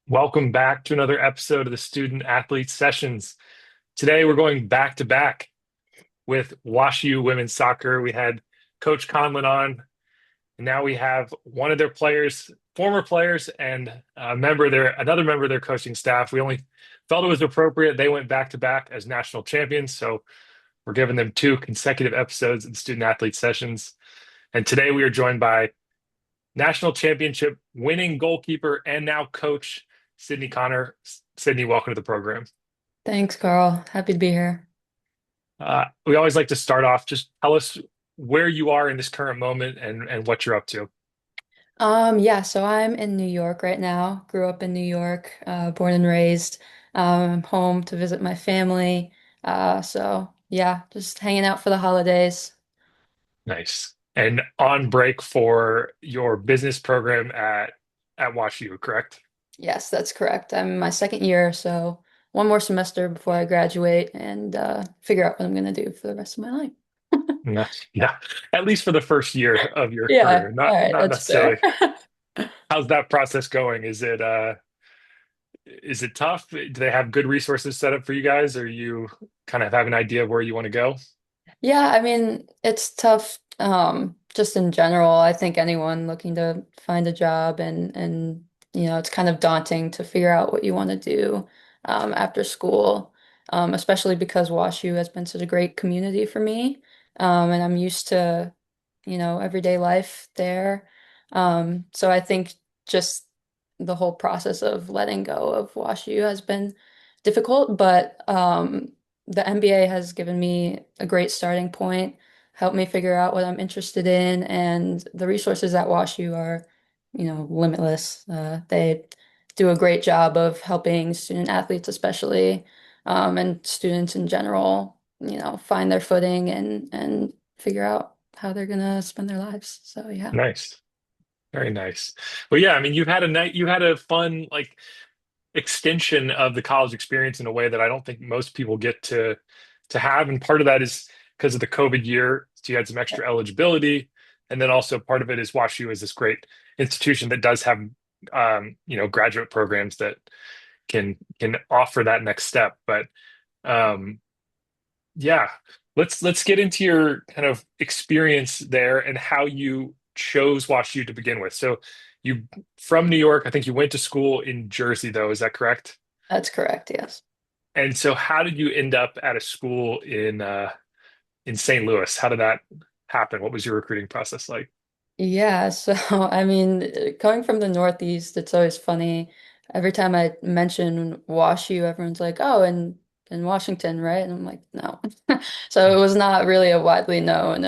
Welcome back to another episode of the Student Athlete Sessions. Today we're going back to back with WashU women's soccer. We had Coach Conlon on, and now we have one of their players, former players, and another member of their coaching staff. We only felt it was appropriate. They went back to back as national champions, so we're giving them two consecutive episodes of the Student Athlete Sessions. And today we are joined by national championship winning goalkeeper and now coach Sidney Conner. Sidney, welcome to the program. Thanks, Carl. Happy to be here. We always like to start off, just tell us where you are in this current moment and what you're up to. Yeah, so I'm in New York right now. Grew up in New York, born and raised. I'm home to visit my family. So yeah, just hanging out for the holidays. Nice. And on break for your business program at WashU, correct? Yes, that's correct. I'm in my second year, so one more semester before I graduate and figure out what I'm gonna do for the rest of my life. Yeah. At least for the first year of your Yeah, career, all not right, not that's fair. necessarily. How's that process going? Is it tough? Do they have good resources set up for you guys, or you kind of have an idea of where you want to go? Yeah, I mean, it's tough, just in general. I think anyone looking to find a job and it's kind of daunting to figure out what you want to do after school, especially because WashU has been such a great community for me. And I'm used to, everyday life there. So I think just the whole process of letting go of WashU has been difficult, but the MBA has given me a great starting point, helped me figure out what I'm interested in, and the resources at WashU are, limitless. They do a great job of helping student athletes, especially, and students in general, find their footing and figure out how they're gonna spend their lives. So yeah. Nice. Very nice. Well, yeah, I mean, you had a fun extension of the college experience in a way that I don't think most people get to have. And part of that is because of the COVID year, so you had some extra eligibility, and then also part of it is WashU is this great institution that does have graduate programs that can offer that next step. But um, yeah, let's get into your kind of experience there and how you chose WashU to begin with. So you from New York, I think you went to school in Jersey though, is that correct? That's correct, yes. And so how did you end up at a school in St. Louis? How did that happen? What was your recruiting process like? Yeah, so I mean, coming from the Northeast, it's always funny. Every time I mention WashU, everyone's like, "Oh, in Washington, right?" And I'm like, "No." So it was not really a widely known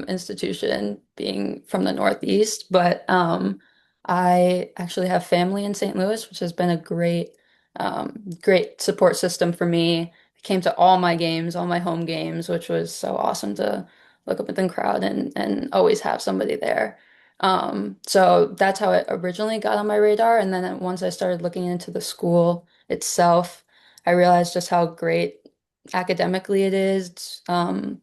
institution being from the Northeast, but I actually have family in St. Louis, which has been a great support system for me. I came to all my games, all my home games, which was so awesome to look up at the crowd and always have somebody there. So that's how it originally got on my radar. And then once I started looking into the school itself, I realized just how great academically it is. And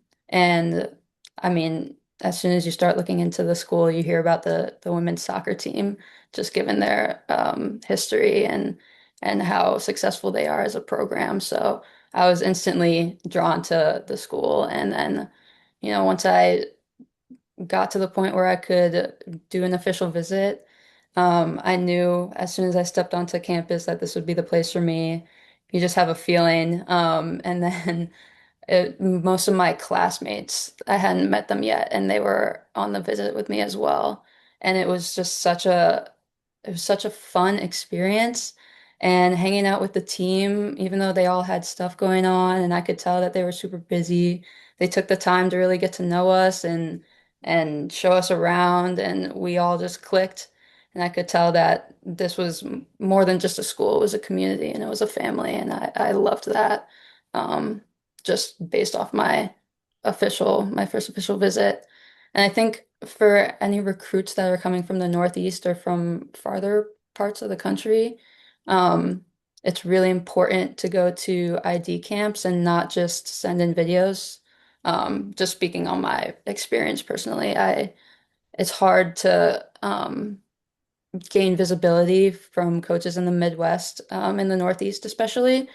I mean, as soon as you start looking into the school, you hear about the women's soccer team, just given their history and how successful they are as a program. So I was instantly drawn to the school. And then, once I got to the point where I could do an official visit, I knew as soon as I stepped onto campus that this would be the place for me. You just have a feeling. And then most of my classmates, I hadn't met them yet, and they were on the visit with me as well. And it was such a fun experience. And hanging out with the team, even though they all had stuff going on, and I could tell that they were super busy, they took the time to really get to know us and show us around, and we all just clicked. And I could tell that this was more than just a school, it was a community and it was a family, and I loved that. Um, just based off my first official visit. And I think for any recruits that are coming from the Northeast or from farther parts of the country, um, it's really important to go to ID camps and not just send in videos. Just speaking on my experience personally, it's hard to gain visibility from coaches in the Midwest, in the Northeast especially.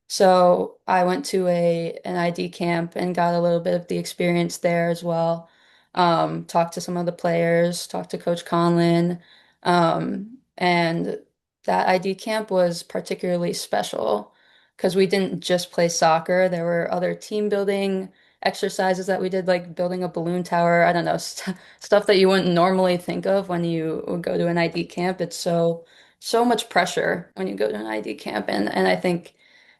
So I went to a an ID camp and got a little bit of the experience there as well. Talked to some of the players, talked to Coach Conlin, and that ID camp was particularly special because we didn't just play soccer. There were other team building exercises that we did, like building a balloon tower. I don't know, stuff that you wouldn't normally think of when you would go to an ID camp. It's so much pressure when you go to an ID camp, and I think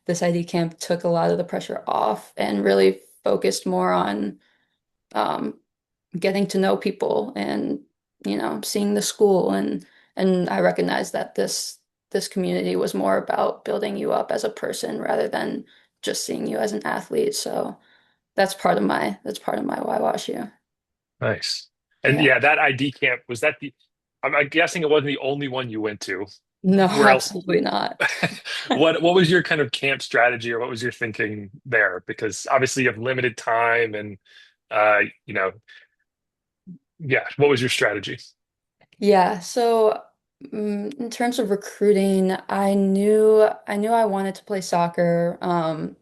this ID camp took a lot of the pressure off and really focused more on um, getting to know people and seeing the school, and I recognized that this community was more about building you up as a person rather than just seeing you as an athlete. So that's part of my why wash you. Nice. And Yeah. yeah, that ID camp, was that the, I'm guessing it wasn't the only one you went to. No, Where else? absolutely not. What was your kind of camp strategy, or what was your thinking there? Because obviously you have limited time and uh, you know, yeah, what was your strategy? Yeah, so in terms of recruiting, I knew I wanted to play soccer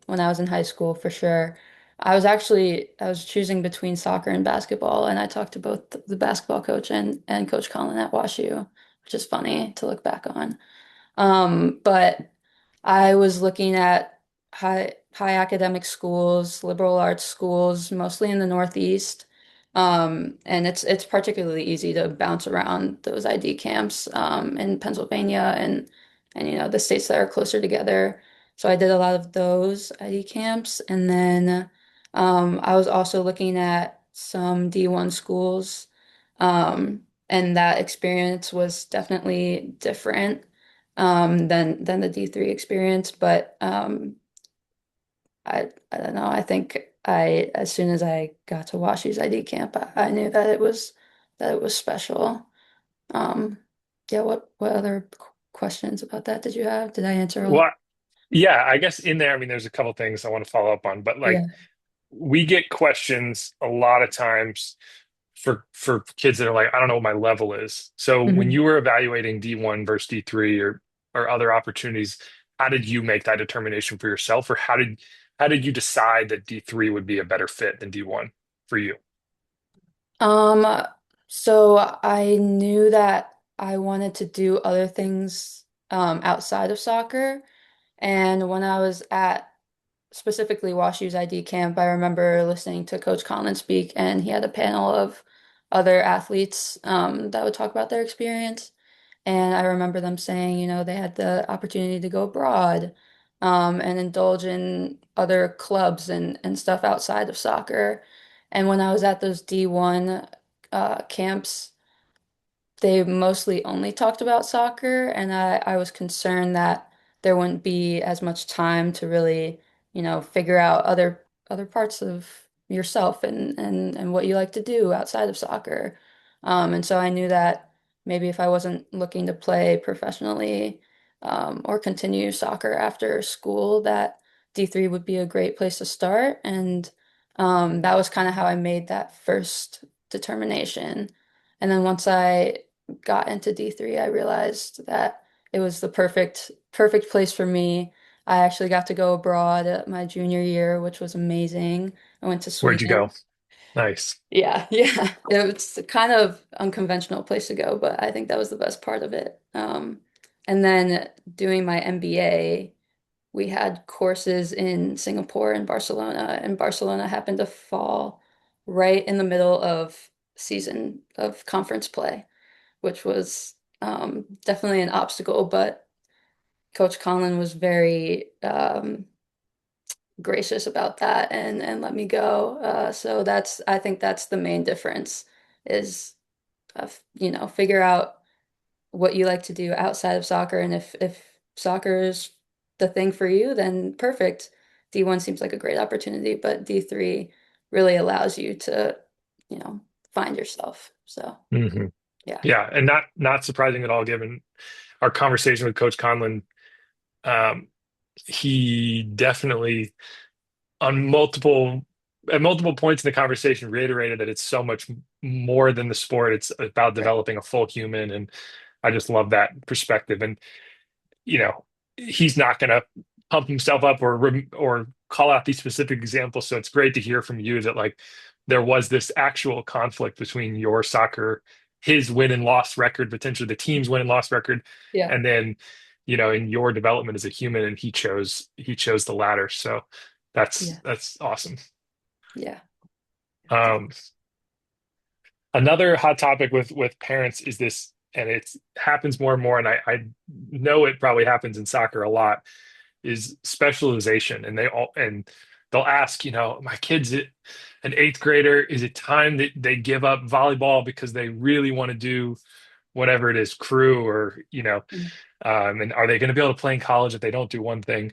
when I was in high school for sure. I was choosing between soccer and basketball, and I talked to both the basketball coach and Coach Colin at WashU, which is funny to look back on. But I was looking at high academic schools, liberal arts schools, mostly in the Northeast. And it's particularly easy to bounce around those ID camps in Pennsylvania and the states that are closer together. So I did a lot of those ID camps, and then I was also looking at some D1 schools, and that experience was definitely different than the D3 experience. But I don't know. I think as soon as I got to WashU's ID camp, I knew that it was special. Um, yeah. What other questions about that did you have? Did I answer all? Well, yeah, I guess in there, I mean, there's a couple things I want to follow up on, but like Yeah. we get questions a lot of times for kids that are like, I don't know what my level is. So when Mhm. you were evaluating D1 versus D3 or other opportunities, how did you make that determination for yourself, or how did you decide that D3 would be a better fit than D1 for you? Um, so I knew that I wanted to do other things outside of soccer, and when I was at specifically WashU's ID camp, I remember listening to Coach Conlon speak, and he had a panel of other athletes that would talk about their experience. And I remember them saying, they had the opportunity to go abroad and indulge in other clubs and stuff outside of soccer. And when I was at those D1 camps, they mostly only talked about soccer, and I was concerned that there wouldn't be as much time to really, figure out other parts of yourself and what you like to do outside of soccer. And so I knew that maybe if I wasn't looking to play professionally, or continue soccer after school, that D3 would be a great place to start. And that was kind of how I made that first determination. And then once I got into D3, I realized that it was the perfect place for me. I actually got to go abroad at my junior year, which was amazing. I went to Where'd you go? Sweden. Nice. Yeah, yeah. It's kind of unconventional place to go, but I think that was the best part of it. And then doing my MBA, we had courses in Singapore and Barcelona happened to fall right in the middle of season of conference play, which was definitely an obstacle, but Coach Conlon was very gracious about that and let me go. So I think that's the main difference is, figure out what you like to do outside of soccer, and if soccer is the thing for you, then perfect. D1 seems like a great opportunity, but D3 really allows you to, you know, find yourself. So Hmm. yeah. Yeah, and not surprising at all given our conversation with Coach Conlon. Um, he definitely on multiple points in the conversation reiterated that it's so much more than the sport. It's about Right. developing a full human, and I just love that perspective. And you know, he's not going to pump himself up or call out these specific examples. So it's great to hear from you that like there was this actual conflict between your soccer, his win and loss record, potentially the team's win and loss record, Yeah. and then, in your development as a human, and he chose the latter. So that's Yeah. that's awesome. Yeah. Um, Another hot topic with parents is this, and it happens more and more, and I know it probably happens in soccer a lot, is specialization. And they'll ask, my kid's an eighth grader. Is it time that they give up volleyball because they really want to do whatever it is, crew or, Mm. and are they going to be able to play in college if they don't do one thing?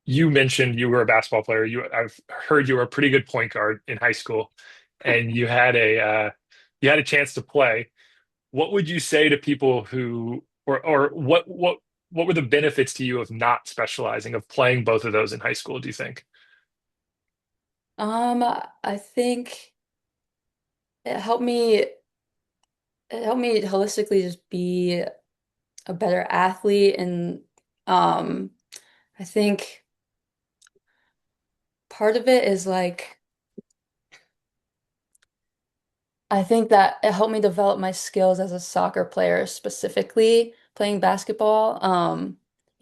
You mentioned you were a basketball player. I've heard you were a pretty good point guard in high school, and you had a chance to play. What would you say to people who, or what were the benefits to you of not specializing, of playing both of those in high school, do you think? I think it helped me it helped me holistically just be a better athlete and um I think part of it is like I think that it helped me develop my skills as a soccer player, specifically playing basketball.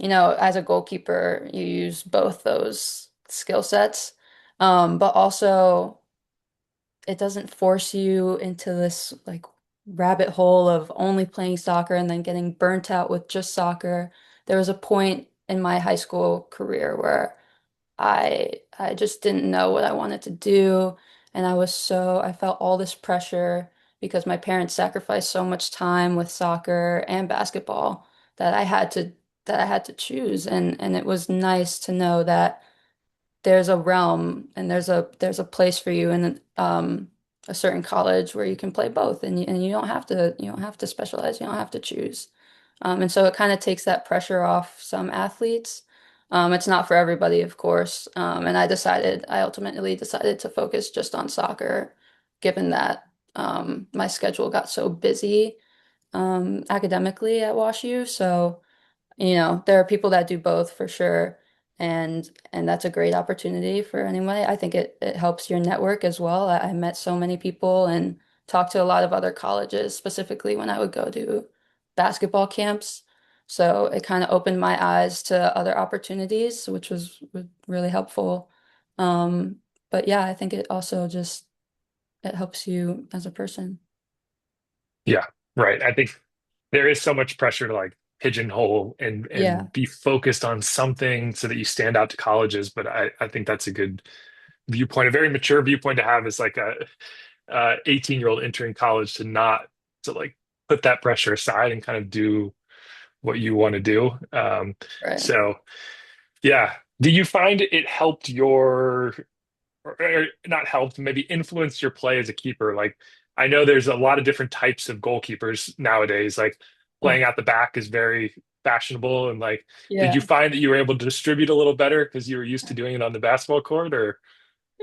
As a goalkeeper, you use both those skill sets. But also it doesn't force you into this like rabbit hole of only playing soccer and then getting burnt out with just soccer. There was a point in my high school career where I just didn't know what I wanted to do, and I felt all this pressure because my parents sacrificed so much time with soccer and basketball that I had to choose, and it was nice to know that there's a realm and there's a place for you in a certain college where you can play both, and you don't have to specialize, you don't have to choose. And so it kind of takes that pressure off some athletes. It's not for everybody, of course. And I ultimately decided to focus just on soccer, given that my schedule got so busy academically at WashU. So there are people that do both for sure, and that's a great opportunity for anyone. I think it helps your network as well. I met so many people and talked to a lot of other colleges, specifically when I would go to basketball camps. So it kind of opened my eyes to other opportunities, which was really helpful. But yeah, I think it also just it helps you as a person. Yeah, right. I think there is so much pressure to like pigeonhole and Yeah, be focused on something so that you stand out to colleges. But I think that's a good viewpoint, a very mature viewpoint to have as like a 18-year-old entering college, to like put that pressure aside and kind of do what you want to do. right. So yeah. Do you find it helped or not helped, maybe influenced your play as a keeper? Like, I know there's a lot of different types of goalkeepers nowadays. Like, Oh, playing out the back is very fashionable. And like, did you yeah. find that you were able to distribute a little better because you were used to doing it on the basketball court, or?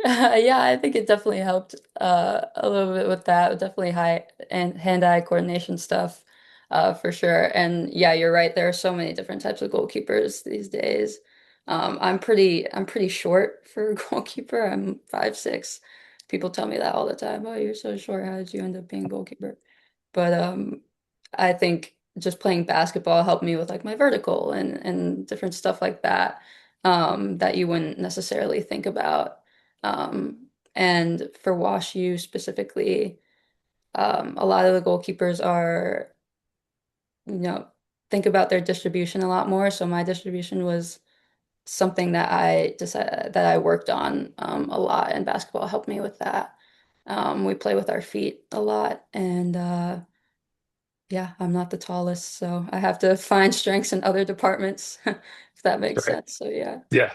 Yeah, I think it definitely helped a little bit with that. Definitely high and hand-eye coordination stuff, for sure. And yeah, you're right. There are so many different types of goalkeepers these days. I'm pretty short for a goalkeeper. I'm 5'6". People tell me that all the time. Oh, you're so short. How did you end up being a goalkeeper? But I think just playing basketball helped me with like my vertical and different stuff like that, that you wouldn't necessarily think about. And for WashU specifically, a lot of the goalkeepers are, you know, think about their distribution a lot more. So my distribution was something that I decided that I worked on a lot, and basketball helped me with that. We play with our feet a lot, and yeah, I'm not the tallest, so I have to find strengths in other departments, if that makes Right. sense. So yeah. Yeah.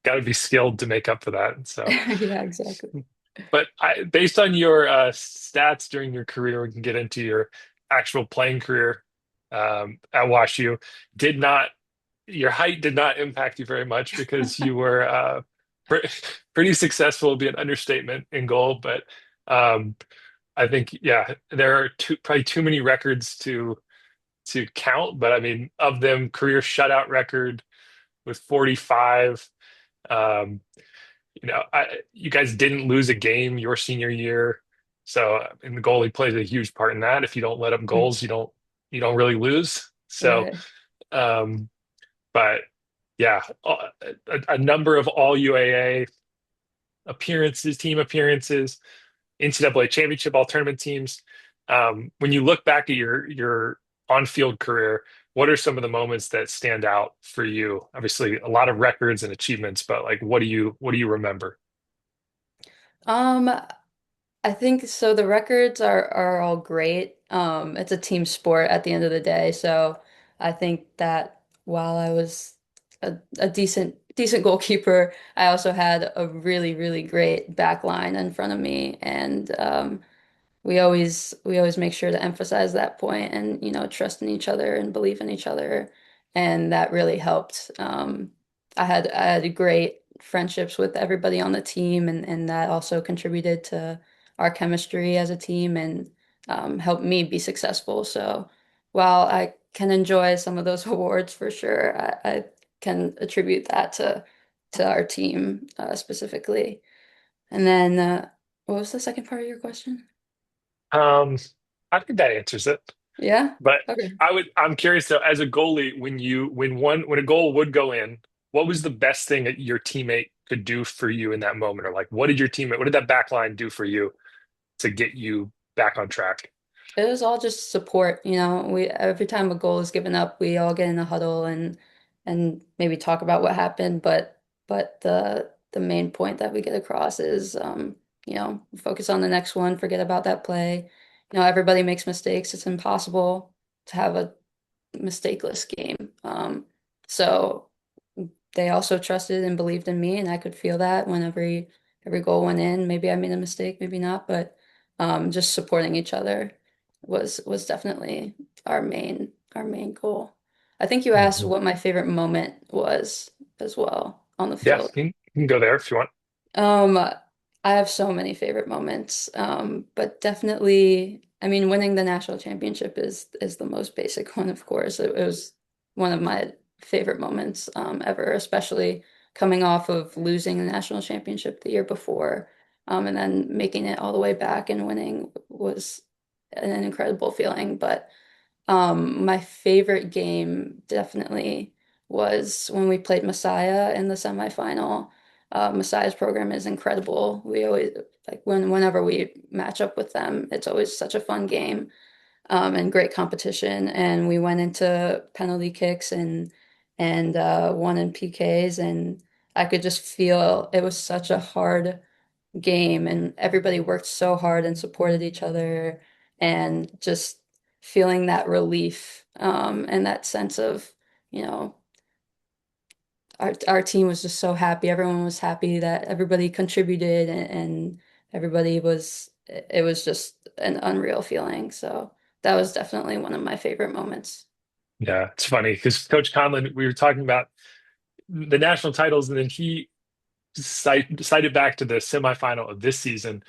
Got to be skilled to make up for that. So, Yeah, exactly. but based on your stats during your career, we can get into your actual playing career at WashU. Did not Your height did not impact you very much because you were pre pretty successful, would be an understatement in goal. But um, I think, yeah, there are probably too many records to count, but I mean, of them, career shutout record with 45. Um, you guys didn't lose a game your senior year, so and the goalie plays a huge part in that. If you don't let up Mm. goals, you don't really lose. So, Right. um, but yeah, a number of all UAA appearances, team appearances, NCAA championship, all tournament teams. When you look back at your on-field career, what are some of the moments that stand out for you? Obviously, a lot of records and achievements, but like, what do you remember? Um, I think so. The records are all great. It's a team sport at the end of the day. So I think that while I was a decent goalkeeper, I also had a really great back line in front of me, and we always make sure to emphasize that point and trust in each other and believe in each other, and that really helped. I had great friendships with everybody on the team, and that also contributed to our chemistry as a team and helped me be successful. So while I can enjoy some of those awards for sure, I can attribute that to our team specifically. And then what was the second part of your question? Um, I think that answers it. Yeah. But Okay. I'm curious though, as a goalie, when a goal would go in, what was the best thing that your teammate could do for you in that moment? Or like, what did that back line do for you to get you back on track? It was all just support, We every time a goal is given up, we all get in a huddle and maybe talk about what happened, but the main point that we get across is focus on the next one, forget about that play. Everybody makes mistakes. It's impossible to have a mistakeless game. So they also trusted and believed in me, and I could feel that when every goal went in. Maybe I made a mistake, maybe not, but just supporting each other was definitely our main goal. I think you asked Mhm. what my favorite moment was as well on the Yeah, field. you can go there if you want. Um, I have so many favorite moments, but definitely, I mean, winning the national championship is the most basic one, of course. It was one of my favorite moments ever, especially coming off of losing the national championship the year before, and then making it all the way back and winning was an incredible feeling. But my favorite game definitely was when we played Messiah in the semifinal. Messiah's program is incredible. We always like whenever we match up with them, it's always such a fun game, and great competition. And we went into penalty kicks and won in PKs, and I could just feel it was such a hard game and everybody worked so hard and supported each other and just feeling that relief and that sense of, you know, our team was just so happy. Everyone was happy that everybody contributed and everybody was it was just an unreal feeling. So that was definitely one of my favorite moments. Yeah, it's funny because Coach Conlon, we were talking about the national titles, and then he cited back to the semifinal of this season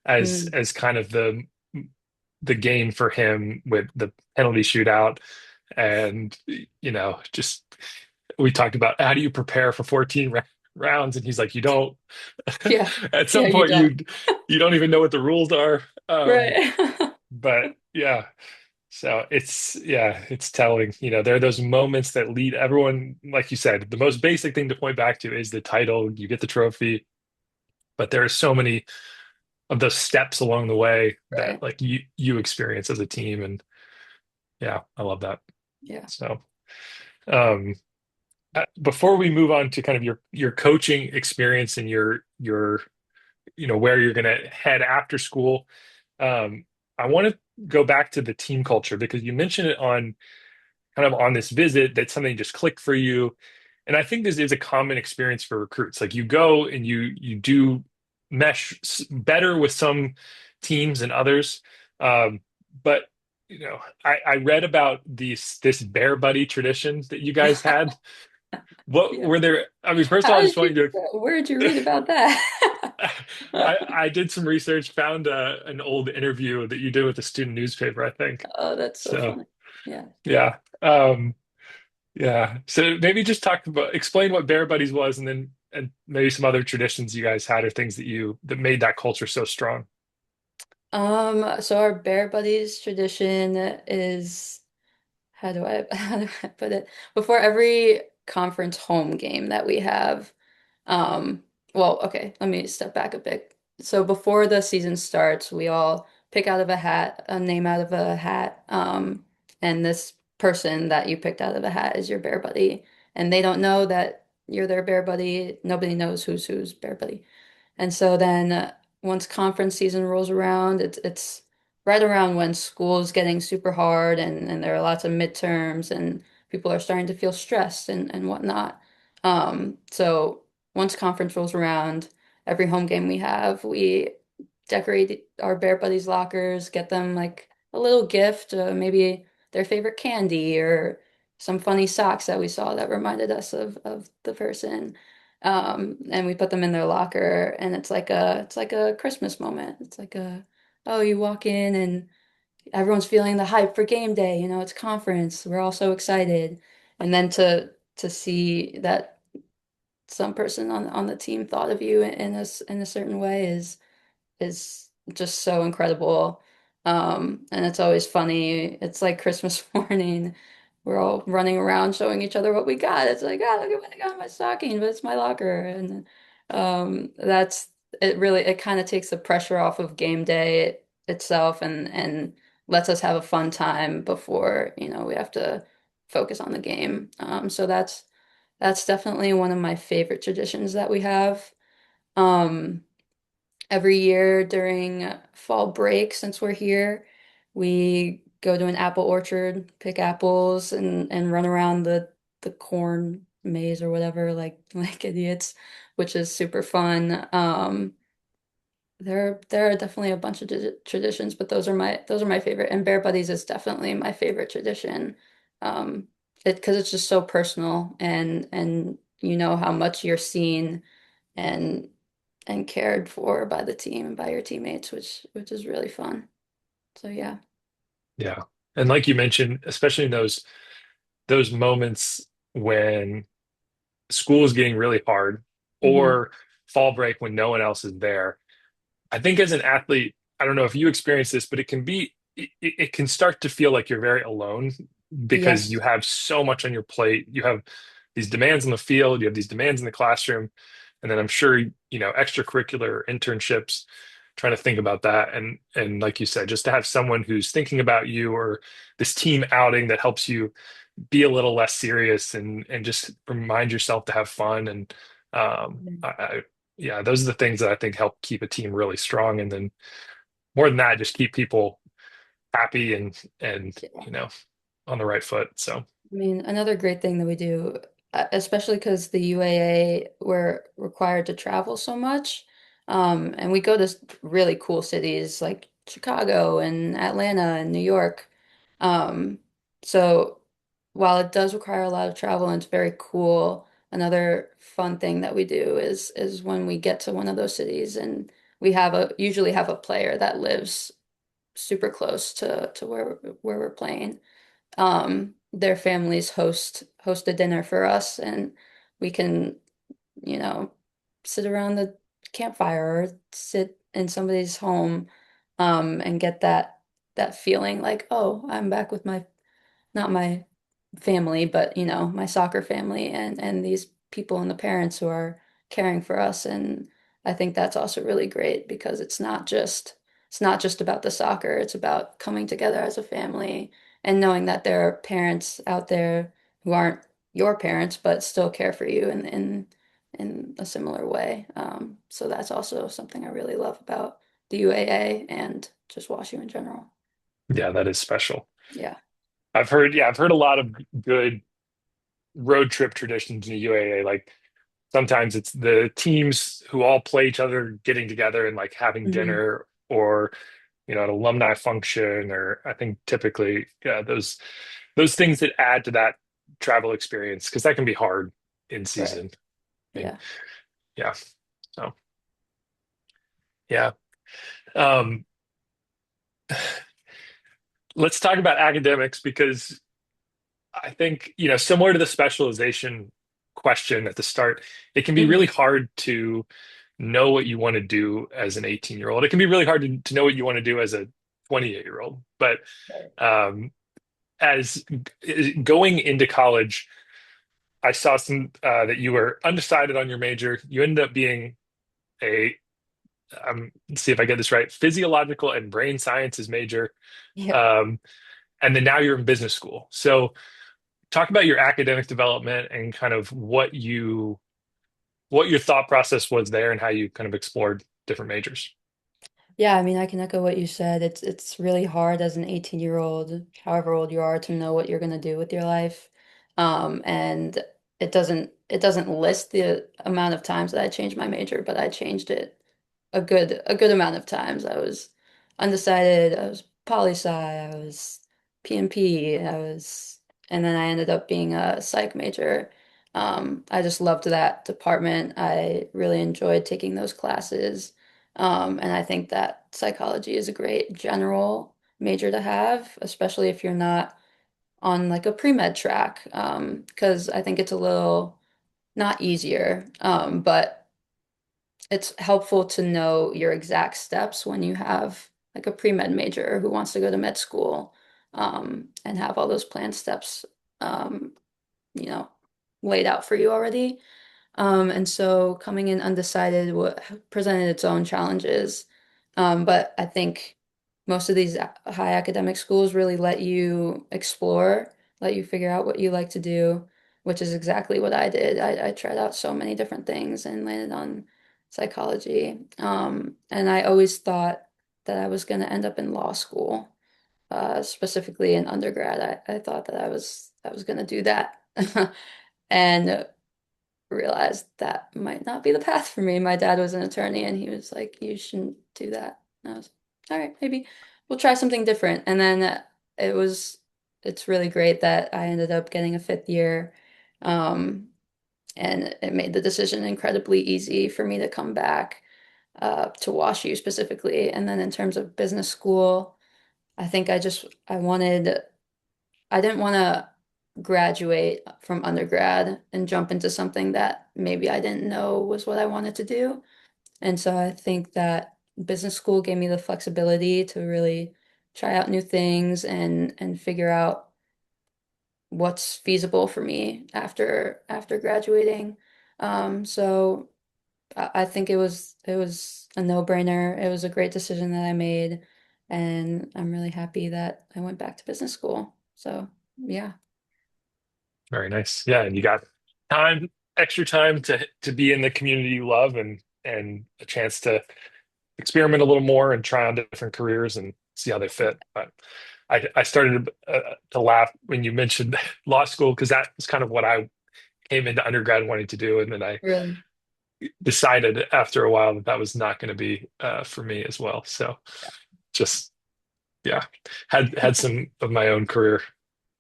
as Mm. as kind of the game for him with the penalty shootout, and just we talked about how do you prepare for 14 rounds, and he's like, you don't. Yeah. At Yeah, some you point, don't. you don't even know what the rules are. Right. But yeah, so it's telling. There are those moments that lead everyone, like you said, the most basic thing to point back to is the title. You get the trophy, but there are so many of those steps along the way that Right. like you experience as a team, and yeah, I love that. Yeah. So, um, before we move on to kind of your coaching experience and your where you're going to head after school, I want to go back to the team culture because you mentioned it on kind of on this visit that something just clicked for you. And I think this is a common experience for recruits. Like you go and you do mesh better with some teams than others. Um, but I read about this bear buddy tradition that you guys had. What Yeah. were there? I mean, first of all, How I just did want you where did you to. read about that? I did some research, found an old interview that you did with a student newspaper, I think. Oh, that's so So funny. Yeah. Yeah. Yeah. So maybe just explain what Bear Buddies was, and then and maybe some other traditions you guys had or things that made that culture so strong. So our Bear Buddies tradition is, how do I how do I put it? Before every conference home game that we have, um, well, okay, let me step back a bit. So before the season starts, we all pick out of a hat, a name out of a hat, and this person that you picked out of the hat is your bear buddy, and they don't know that you're their bear buddy. Nobody knows who's bear buddy. And so then once conference season rolls around, it's right around when school's getting super hard and there are lots of midterms and people are starting to feel stressed and whatnot. So once conference rolls around, every home game we have, we decorate our Bear Buddies lockers, get them like a little gift, maybe their favorite candy or some funny socks that we saw that reminded us of the person. And we put them in their locker, and it's like a Christmas moment. It's like a, oh, you walk in and everyone's feeling the hype for game day. It's conference. We're all so excited. And then to see that some person on the team thought of you in a certain way is just so incredible. And it's always funny. It's like Christmas morning. We're all running around showing each other what we got. It's like, oh, look at what I got in my stocking, but it's my locker. And that's it really it kind of takes the pressure off of game day itself and lets us have a fun time before, we have to focus on the game. So that's definitely one of my favorite traditions that we have. Um, every year during fall break, since we're here, we go to an apple orchard, pick apples, and run around the corn maze or whatever, like like idiots, which is super fun. There are definitely a bunch of traditions, but those are my favorite. And Bear Buddies is definitely my favorite tradition. Um, because it's just so personal and you know how much you're seen and and cared for by the team and by your teammates, which is really fun. So yeah. Yeah. And like you mentioned, especially in those moments when school is getting really hard Hmm. or fall break when no one else is there. I think as an athlete, I don't know if you experience this, but it can start to feel like you're very alone because you Yes. have so much on your plate. You have these demands on the field, you have these demands in the classroom, and then I'm sure, extracurricular internships, trying to think about that. And like you said, just to have someone who's thinking about you or this team outing that helps you be a little less serious and just remind yourself to have fun. And yeah, those are the things that I think help keep a team really strong. And then more than that, just keep people happy and Yeah. on the right foot. So I mean, another great thing that we do, especially because the UAA, we're required to travel so much, and we go to really cool cities like Chicago and Atlanta and New York. Um, so while it does require a lot of travel and it's very cool, another fun thing that we do is when we get to one of those cities and we usually have a player that lives super close to where we're playing. Their families host a dinner for us and we can, you know, sit around the campfire or sit in somebody's home, and get that feeling like, oh, I'm back with my not my family, but my soccer family and these people and the parents who are caring for us. And I think that's also really great because it's not just about the soccer. It's about coming together as a family and knowing that there are parents out there who aren't your parents but still care for you in a similar way. So that's also something I really love about the UAA and just WashU in general. yeah, that is special. Yeah. I've heard a lot of good road trip traditions in the UAA. Like sometimes it's the teams who all play each other getting together and like having Hmm. dinner or an alumni function, or I think typically, yeah, those things that add to that travel experience because that can be hard in Right. season. I mean, Yeah. yeah. So yeah. Um, let's talk about academics because I think, similar to the specialization question at the start, it can be really Hmm. hard to know what you want to do as an 18-year-old. It can be really hard to know what you want to do as a 28-year-old. But Right. um, as going into college, I saw some that you were undecided on your major. You ended up being a, let's see if I get this right, physiological and brain sciences major. Yeah. Um, and then now you're in business school. So talk about your academic development and kind of what your thought process was there and how you kind of explored different majors. Yeah, I mean, I can echo what you said. It's really hard as an 18-year-old, however old you are, to know what you're going to do with your life. And it doesn't list the amount of times that I changed my major, but I changed it a good amount of times. I was undecided, I was poli-sci, I was PMP, and then I ended up being a psych major. I just loved that department. I really enjoyed taking those classes. And I think that psychology is a great general major to have, especially if you're not on like a pre-med track, because I think it's a little not easier, but it's helpful to know your exact steps when you have like a pre-med major who wants to go to med school, and have all those planned steps, um, you know, laid out for you already. And so coming in undecided presented its own challenges. But I think most of these high academic schools really let you explore, let you figure out what you like to do, which is exactly what I did. I tried out so many different things and landed on psychology. And I always thought that I was going to end up in law school, specifically in undergrad. I thought that I was going to do that. And realized that might not be the path for me. My dad was an attorney and he was like, you shouldn't do that. And I was, all right, maybe we'll try something different. And then it was, it's really great that I ended up getting a fifth year. Um, and it made the decision incredibly easy for me to come back to WashU specifically. And then in terms of business school, I think I didn't want to graduate from undergrad and jump into something that maybe I didn't know was what I wanted to do. And so I think that business school gave me the flexibility to really try out new things and figure out what's feasible for me after graduating. So I think it was a no-brainer. It was a great decision that I made, and I'm really happy that I went back to business school. So yeah. Very nice. Yeah, and you got extra time to be in the community you love and a chance to experiment a little more and try on different careers and see how they fit. But I started to laugh when you mentioned law school because that was kind of what I came into undergrad wanting to do, and then I Really? decided after a while that that was not going to be for me as well. So just yeah, had some of my own career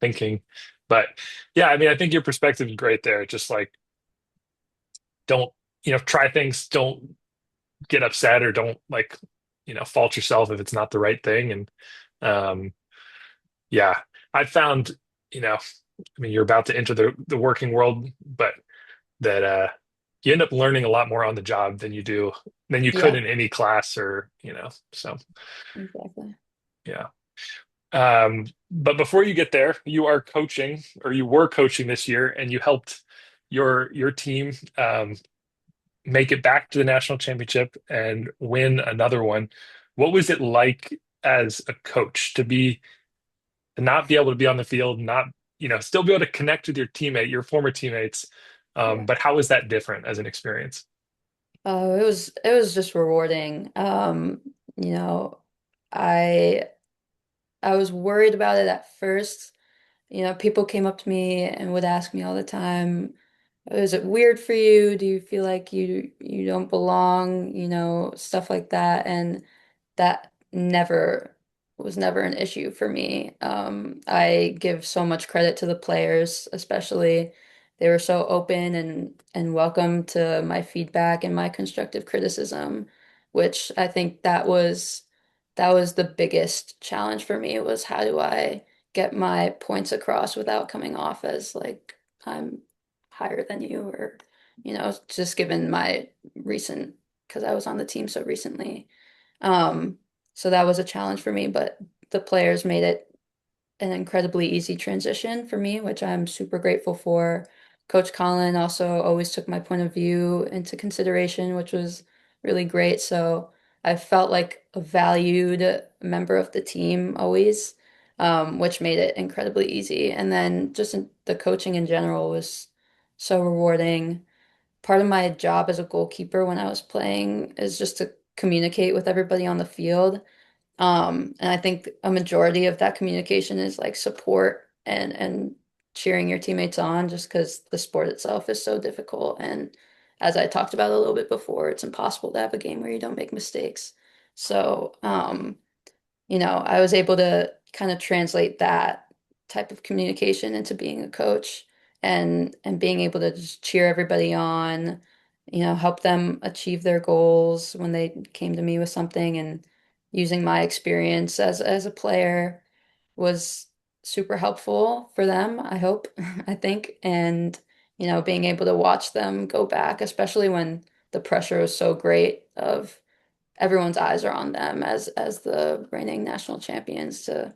thinking, but yeah, I mean, I think your perspective is great there. Just like don't try things, don't get upset or don't like fault yourself if it's not the right thing. And um, yeah, I found I mean, you're about to enter the working world, but that you end up learning a lot more on the job than you could Yeah, in any class or so exactly. yeah. But before you get there, you are coaching or you were coaching this year and you helped your team make it back to the national championship and win another one. What was it like as a coach to not be able to be on the field, not still be able to connect with your former teammates, Yeah. but how was that different as an experience? Oh, it was just rewarding. You know, I I was worried about it at first. People came up to me and would ask me all the time, is it weird for you? Do you feel like you don't belong? Stuff like that. And that never an issue for me. I give so much credit to the players, especially they were so open and welcome to my feedback and my constructive criticism, which I think that was that was the biggest challenge for me was how do I get my points across without coming off as like I'm higher than you or just given my recent because I was on the team so recently. Um, so that was a challenge for me, but the players made it an incredibly easy transition for me, which I'm super grateful for. Coach Colin also always took my point of view into consideration, which was really great. So I felt like a valued member of the team always, which made it incredibly easy. And then the coaching in general was so rewarding. Part of my job as a goalkeeper when I was playing is just to communicate with everybody on the field. And I think a majority of that communication is like support and cheering your teammates on just because the sport itself is so difficult. And as I talked about a little bit before, it's impossible to have a game where you don't make mistakes. So, I was able to kind of translate that type of communication into being a coach and being able to just cheer everybody on, help them achieve their goals when they came to me with something and using my experience as a player was super helpful for them, I hope, I think. And, being able to watch them go back, especially when the pressure was so great of everyone's eyes are on them as the reigning national champions to,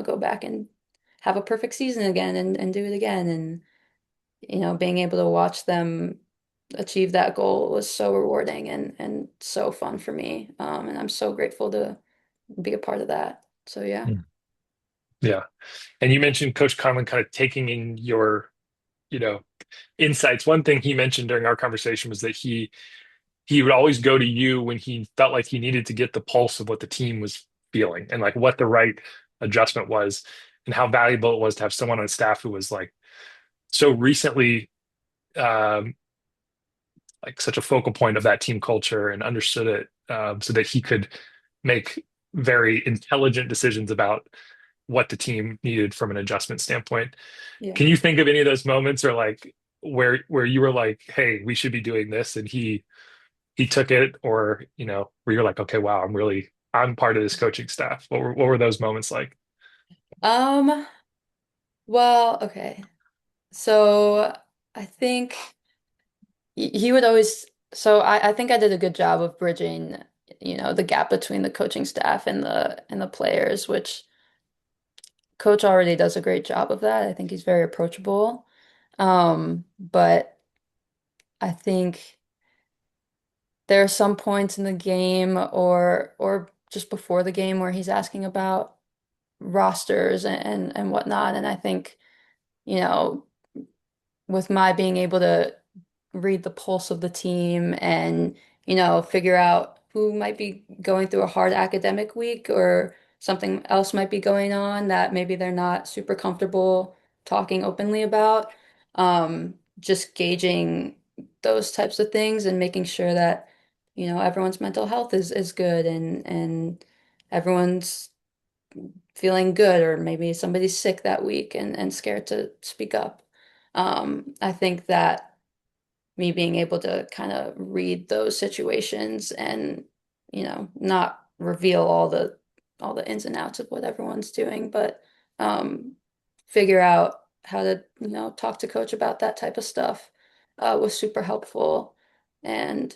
go back and have a perfect season again and do it again. And, being able to watch them achieve that goal was so rewarding and so fun for me. And I'm so grateful to be a part of that. So yeah. Mm. Yeah. And you mentioned Coach Conlon kind of taking in your, you know, insights. One thing he mentioned during our conversation was that he would always go to you when he felt like he needed to get the pulse of what the team was feeling and like what the right adjustment was and how valuable it was to have someone on staff who was like so recently um, like such a focal point of that team culture and understood it so that he could make very intelligent decisions about what the team needed from an adjustment standpoint. Yeah. Can you think of any of those moments or like where you were like, hey, we should be doing this and he took it or where you're like, okay, wow, I'm part of this coaching staff. What were those moments like? Um, well, okay. So I think he would always, so I think I did a good job of bridging, the gap between the coaching staff and the players, which coach already does a great job of that. I think he's very approachable. But I think there are some points in the game or just before the game where he's asking about rosters and whatnot. And I think, you know, with my being able to read the pulse of the team and, figure out who might be going through a hard academic week or something else might be going on that maybe they're not super comfortable talking openly about. Just gauging those types of things and making sure that, everyone's mental health is good and everyone's feeling good or maybe somebody's sick that week and scared to speak up. I think that me being able to kind of read those situations and, not reveal all the ins and outs of what everyone's doing, but um, figure out how to, talk to coach about that type of stuff was super helpful. And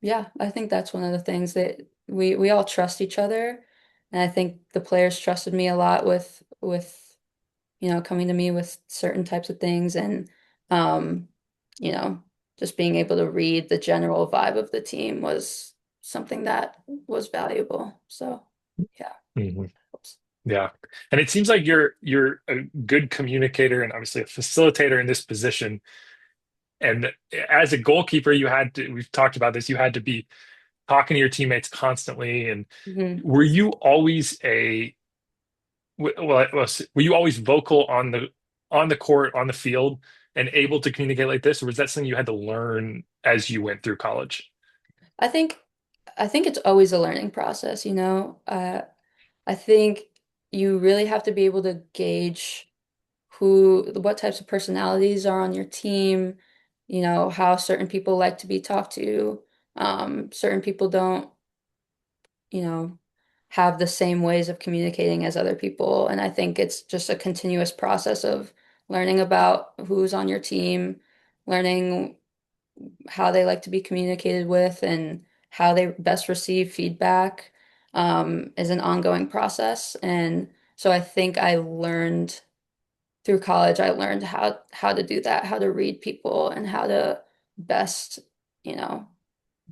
yeah, I think that's one of the things that we all trust each other. And I think the players trusted me a lot with coming to me with certain types of things and um, you know, just being able to read the general vibe of the team was something that was valuable. So yeah. Mhm. Yeah. And it seems like you're a good communicator and obviously a facilitator in this position. And as a goalkeeper, we've talked about this, you had to be talking to your teammates constantly. And Mhm. were you always were you always vocal on the court, on the field, and able to communicate like this, or was that something you had to learn as you went through college? I think I think it's always a learning process, I think you really have to be able to gauge what types of personalities are on your team, how certain people like to be talked to. Certain people don't, you know. have the same ways of communicating as other people. And I think it's just a continuous process of learning about who's on your team, learning how they like to be communicated with, and how they best receive feedback, is an ongoing process. And so I think I learned through college, I learned how to do that, how to read people and how to best, you know,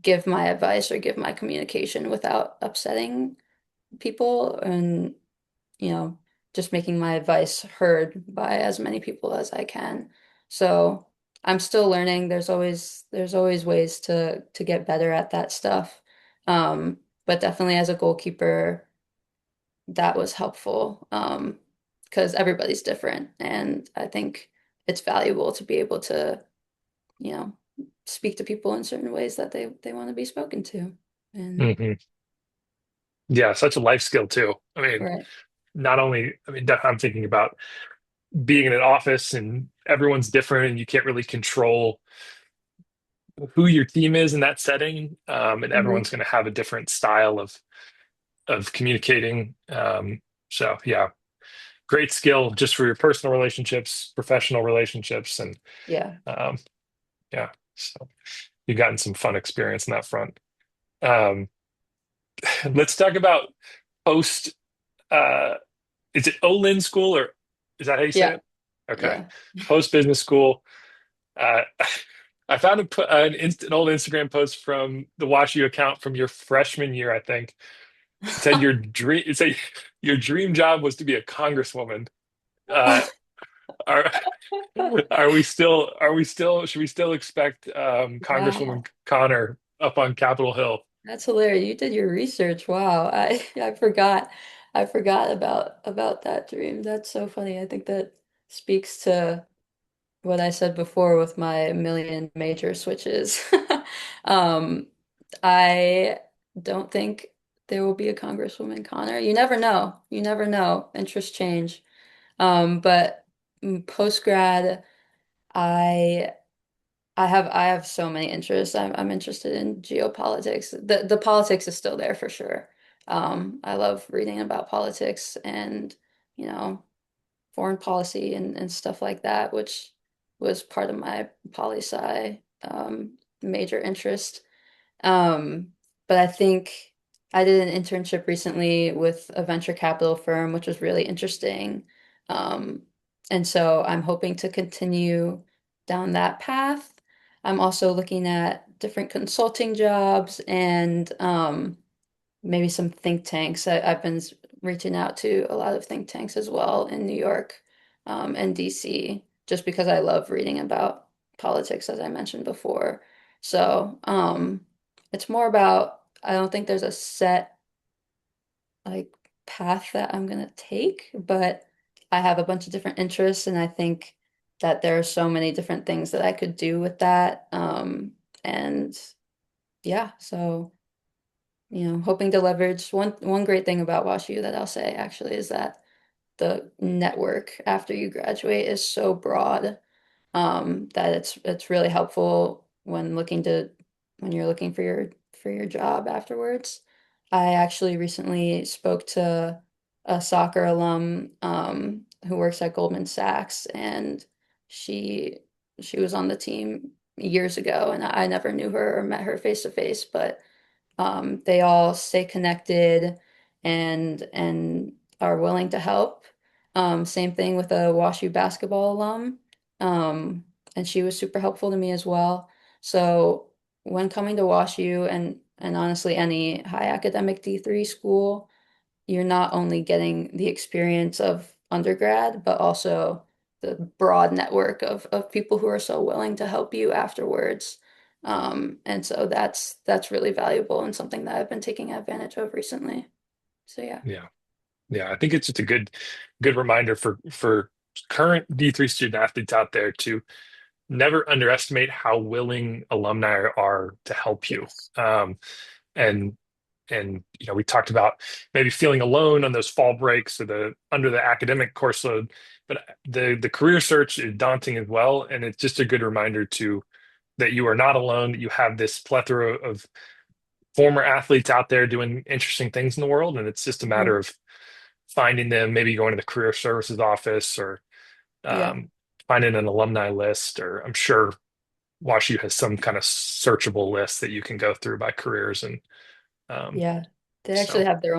give my advice or give my communication without upsetting people, and you know, just making my advice heard by as many people as I can. So I'm still learning. There's always ways to get better at that stuff. But definitely as a goalkeeper, that was helpful. Because everybody's different, and I think it's valuable to be able to, you know, speak to people in certain ways that they want to be spoken to. And Hmm. Yeah, such a life skill too. I mean, right. not only, I mean, I'm thinking about being in an office and everyone's different and you can't really control who your team is in that setting. And Hmm. everyone's going to have a different style of communicating. So yeah, great skill just for your personal relationships, professional relationships, and Yeah. um, yeah. So you've gotten some fun experience in that front. Um, let's talk about post. Uh, is it Olin school or is that how you say Yeah. it? Okay, Yeah. post business school. Uh, I found an old Instagram post from the WashU account from your freshman year, I think. It said your dream job was to be a congresswoman. Uh, are should we still expect Wow. Congresswoman Connor up on Capitol Hill? That's hilarious. You did your research. Wow. I forgot about that dream. That's so funny. I think that speaks to what I said before with my million major switches. Um, I don't think there will be a Congresswoman Connor. You never know. You never know. Interests change. But post grad, I I have so many interests. I'm interested in geopolitics. The politics is still there for sure. I love reading about politics and, you know, foreign policy and stuff like that, which was part of my poli sci major interest. Um, but I think I did an internship recently with a venture capital firm, which was really interesting. Um, and so I'm hoping to continue down that path. I'm also looking at different consulting jobs and maybe some think tanks. I've been reaching out to a lot of think tanks as well in New York, and DC, just because I love reading about politics, as I mentioned before. So, it's more about, I don't think there's a set like path that I'm gonna take, but I have a bunch of different interests, and I think that there are so many different things that I could do with that. And yeah, so hoping to leverage one great thing about WashU that I'll say actually is that the network after you graduate is so broad, that it's really helpful when you're looking for your job afterwards. I actually recently spoke to a soccer alum, who works at Goldman Sachs, and she she was on the team years ago, and I never knew her or met her face to face, but they all stay connected and are willing to help. Same thing with a WashU basketball alum. Um, and she was super helpful to me as well. So when coming to WashU and honestly any high academic D3 school, you're not only getting the experience of undergrad, but also the broad network of people who are so willing to help you afterwards. And so that's really valuable and something that I've been taking advantage of recently. So yeah. Yeah, yeah. I think it's just a good reminder for current D3 student athletes out there to never underestimate how willing alumni are to help you. Yes. Um, and we talked about maybe feeling alone on those fall breaks or the under the academic course load, but the career search is daunting as well, and it's just a good reminder to that you are not alone, that you have this plethora of former athletes out there doing interesting things in the world, and it's just a matter Mhm. of finding them, maybe going to the career services office or Yeah. um, finding an alumni list, or I'm sure WashU has some kind of searchable list that you can go through by careers. And um, Yeah. They actually so have their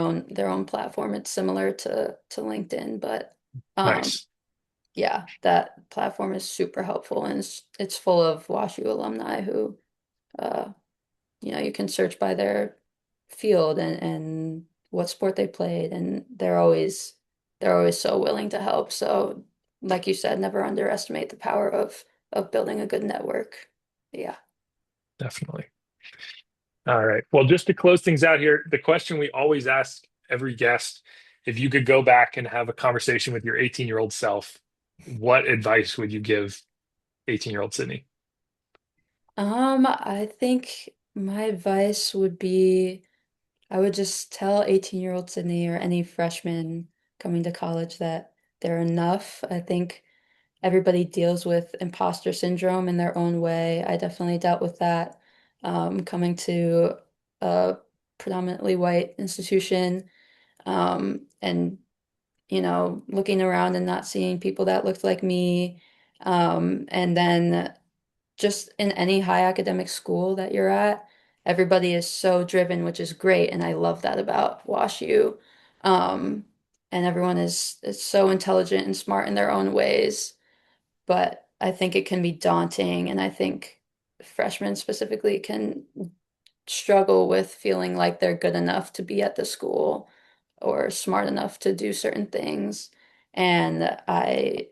own platform. It's similar to LinkedIn, but um nice. yeah, that platform is super helpful and it's full of WashU alumni who uh you can search by their field and what sport they played and they're always so willing to help. So like you said, never underestimate the power of building a good network. Yeah. Definitely. All right. Well, just to close things out here, the question we always ask every guest, if you could go back and have a conversation with your 18-year-old self, what advice would you give 18-year-old Sydney? I think my advice would be I would just tell 18-year-old Sydney or any freshman coming to college that they're enough. I think everybody deals with imposter syndrome in their own way. I definitely dealt with that coming to a predominantly white institution and looking around and not seeing people that looked like me. And then just in any high academic school that you're at, everybody is so driven, which is great, and I love that about WashU. Um, and everyone is so intelligent and smart in their own ways, but I think it can be daunting, and I think freshmen specifically can struggle with feeling like they're good enough to be at the school or smart enough to do certain things. And I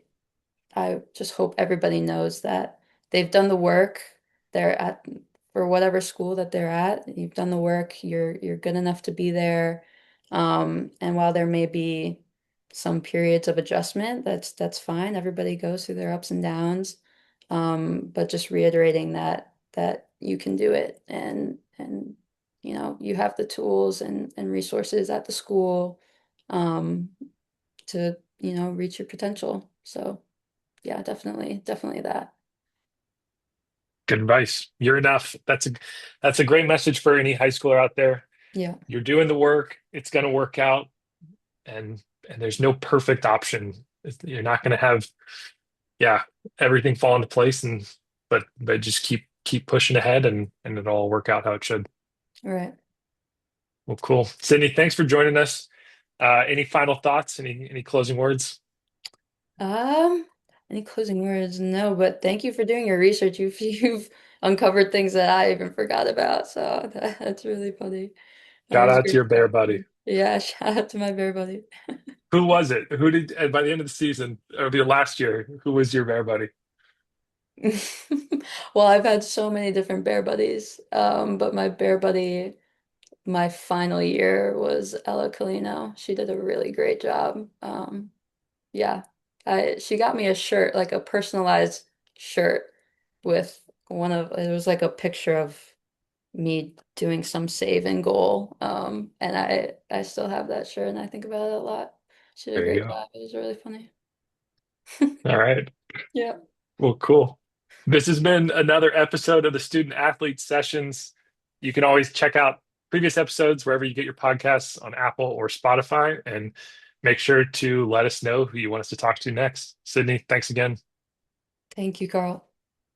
just hope everybody knows that they've done the work. They're at for whatever school that they're at. You've done the work. You're good enough to be there. And while there may be some periods of adjustment, that's fine. Everybody goes through their ups and downs. But just reiterating that you can do it and you have the tools and resources at the school um, to reach your potential. So. Yeah, definitely that. Good advice. You're enough. That's a great message for any high schooler out there. Yeah, You're doing the work. It's going to work out, and there's no perfect option. You're not going to have, yeah, everything fall into place, and but just keep pushing ahead, and it'll all work out how it should. all right. Well, cool. Sydney, thanks for joining us. Any final thoughts? Any closing words? Um, any closing words? No, but thank you for doing your research. You've uncovered things that I even forgot about, so that's really funny. It Shout was out to great your to bear talk to buddy. you. Yeah, shout out to my bear buddy. Who was it? Who did by the end of the season or your last year? Who was your bear buddy? Well, I've had so many different bear buddies, but my bear buddy my final year was Ella Colino. She did a really great job. Yeah. She got me a shirt, like a personalized shirt with it was like a picture of me doing some save and goal. And I still have that shirt and I think about it a lot. She did a There you great go. job. It was really funny. All right. Yeah. Well, cool. This has been another episode of the Student Athlete Sessions. You can always check out previous episodes wherever you get your podcasts on Apple or Spotify, and make sure to let us know who you want us to talk to next. Sydney, thanks again. Thank you, Carl.